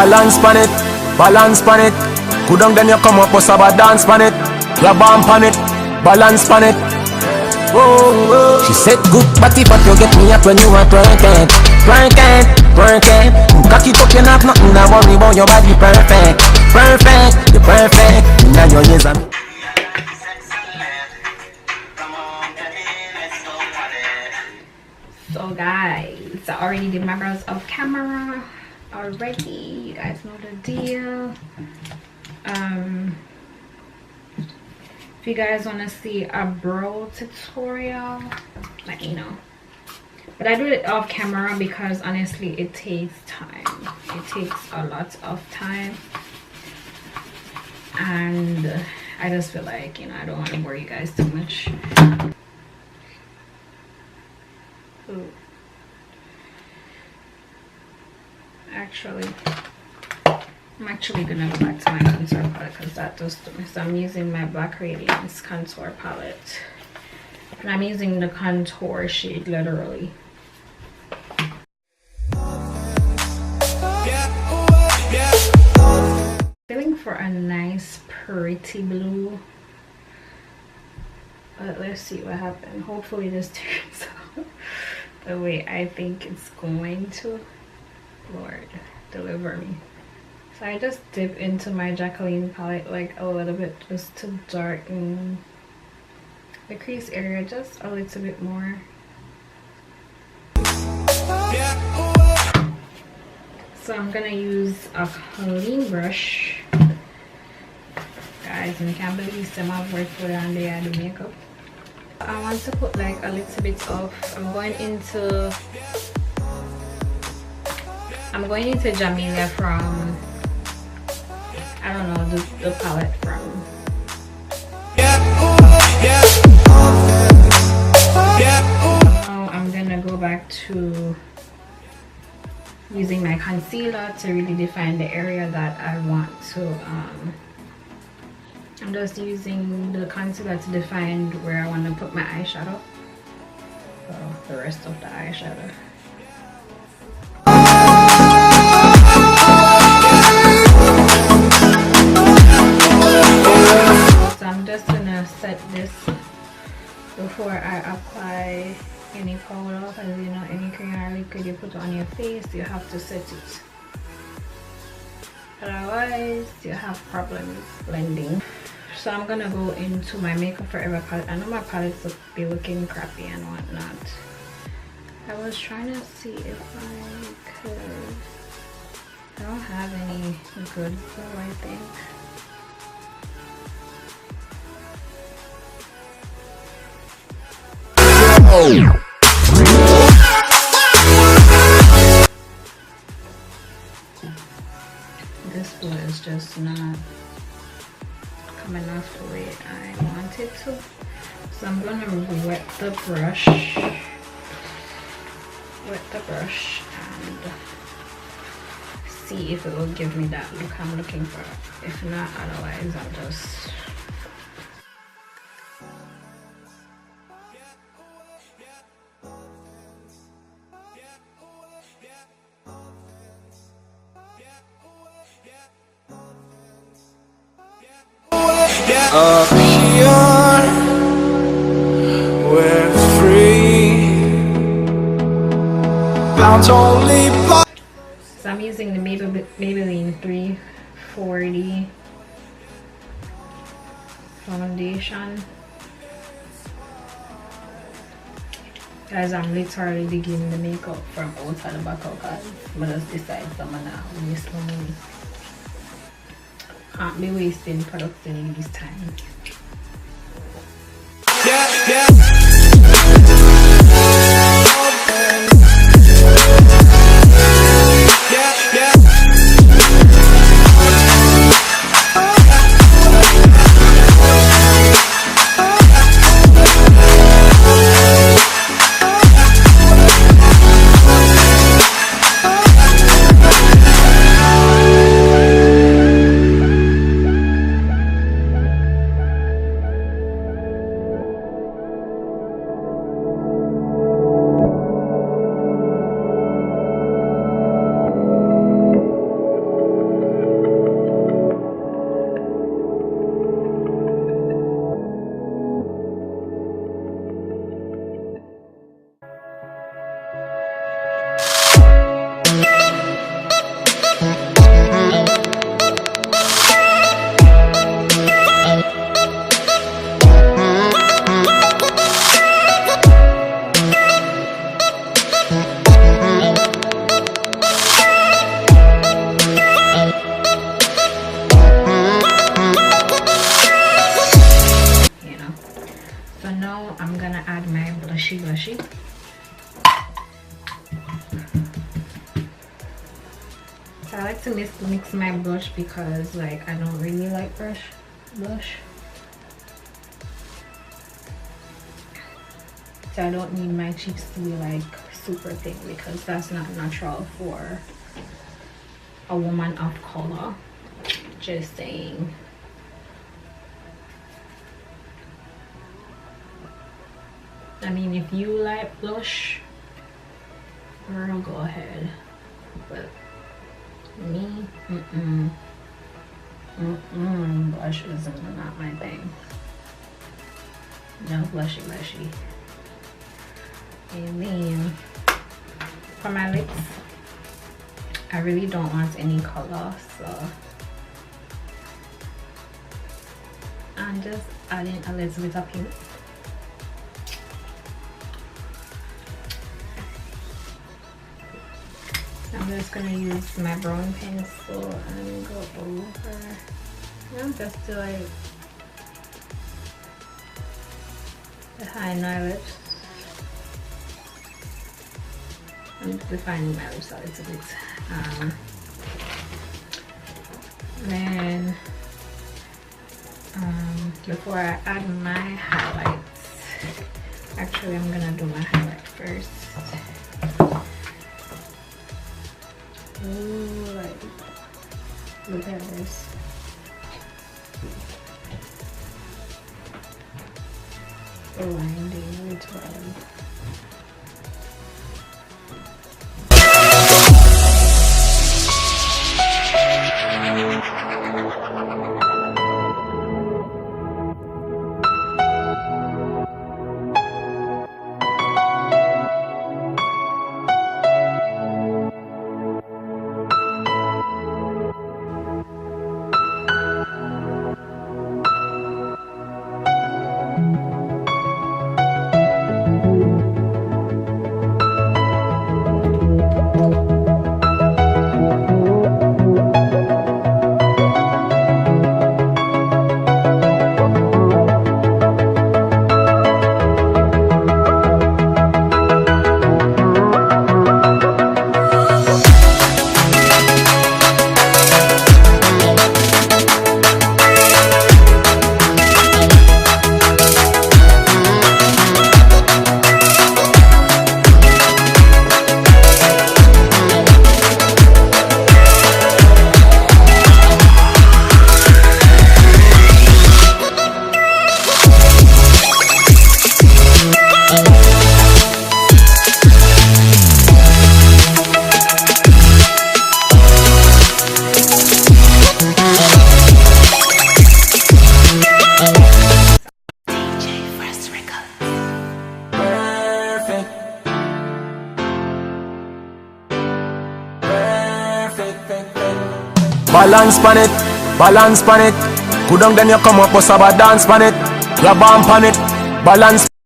balance pan it, balance pan it. Go down then you come up with a dance pan it. You bump on it, balance pan it. Whoa. She said good body but you get me up when you are twerking, twerking, twerking. Cock it up, you not nothing to worry about, your body perfect, perfect, you perfect. Now your ears are So guys, I already did my brows off camera already. You guys know the deal. If you guys want to see a brow tutorial, let me know. But I do it off camera because honestly it takes time. It takes a lot of time, and I just feel like, you know, I don't want to bore you guys too much. Ooh. I'm actually gonna go back to my contour palette because that does to me. So I'm using my Black Radiance contour palette, and I'm using the contour shade literally. Feeling for a nice pretty blue, but let's see what happens. Hopefully this turns out the way I think it's going to. Lord, deliver me. So I just dip into my Jacqueline palette like a little bit just to darken the crease area just a little bit more. So I'm gonna use a clean brush. Guys, I can't believe some of work for on there the makeup. I want to put like a little bit of, I'm going into Jamelia from, I don't know, the palette from. Now I'm gonna go back to using my concealer to really define the area that I want to. I'm just using the concealer to define where I want to put my eyeshadow. So the rest of the eyeshadow. I'm just gonna set this before I apply any powder, because you know any cream or liquid you put on your face, you have to set it, otherwise you have problems blending. So I'm gonna go into my Makeup Forever palette. I know my palettes will be looking crappy and whatnot. I was trying to see if I could, I don't have any good glue, I think. This blue is just not coming off the way I want it to. So I'm gonna wet the brush and see if it will give me that look I'm looking for. If not, otherwise I'll just up here, we're free. Bound only by. So I'm using the Maybelline 340 foundation. Guys, I'm literally digging the makeup from outside the back of because I just decided I'm gonna waste my money. Can't be wasting products in this time. Yeah. So now I'm gonna add my blushy. So I like to mix my blush because like I don't really like blush. So I don't need my cheeks to be like super thin because that's not natural for a woman of color. Just saying. I mean, if you like blush, girl, go ahead. But me, blush is not my thing. No blushy. And then for my lips, I really don't want any color, so I'm just adding a little bit of pink. I'm just gonna use my brown pencil and go over. I'm just do like behind my lips. I'm defining my lips a little bit. Then before I add my highlights, actually I'm gonna do my highlight first. Ooh, like, look at this. Blinding with red. Balance pan it. Go down then you come up, bust a dance pan it. You bump on it, balance.